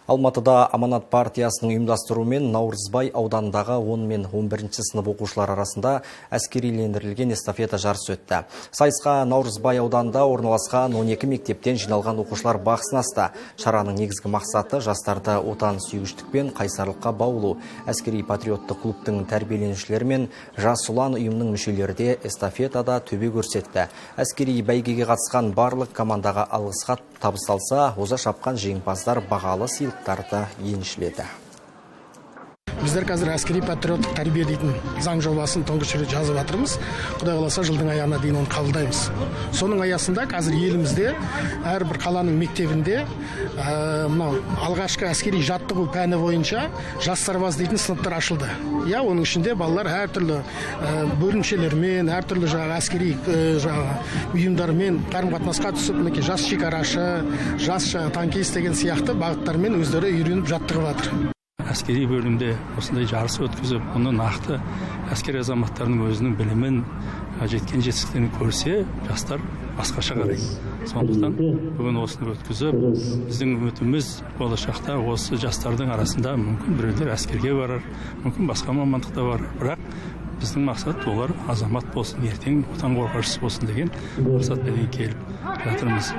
Алматыда Аманат партиясының ұйымдастыруымен Наурызбай ауданындағы 10 мен 11 сынып оқушылар арасында әскерилендірілген эстафета жарысы өтті. Сайысқа Наурызбай ауданында орналасқан 12 мектептен жиналған оқушылар бақ сынасты. Шараның негізгі мақсаты жастарды отан сүйгіштік пен қайсарлыққа баулу. Әскери патриоттық клубтың тәрбиеленушілері мен жас ұлан ұйымның мүшелері де эстафетада төбе көрсетті. Әскери бәйгеге қатысқан барлық командаға алғыс хат табысталса, оза шапқан жеңімпаздар бағалы сыйлықтарды еншіледі. Біздер қазір әскери патриоттық тәрбие дейтін заң жобасын тұңғыш рет жазып жатырмыз. Құдай қаласа жылдың аяғына дейін оны қабылдаймыз. Соның аясында қазір елімізде әрбір қаланың мектебінде мынау алғашқы әскери жаттығу пәні бойынша жас сарбаз дейтін сыныптар ашылды. Оның ішінде балалар әртүрлі бөлімшелермен, әртүрлі әскери ұйымдармен қарым-қатынасқа түсіп, жас шекарашы, жас танкист деген сияқты бағыттармен өздері үйреніп жаттығып жатыр. Әскери бөлімде осындай жарыс өткізіп, оны нақты әскери азаматтардың өзінің білімін, жеткен жетістіктерін көрсе, жастар басқаша қарайды. Сондықтан бүгін осыны өткізіп, біздің үмітіміз болашақта осы жастардың арасында мүмкін біреулер әскерге барар, мүмкін басқа мамандықта барар. Бірақ біздің мақсат олар азамат болсын, ертең отан қорғаушысы болсын деген мақсатпен келіп жатырмыз.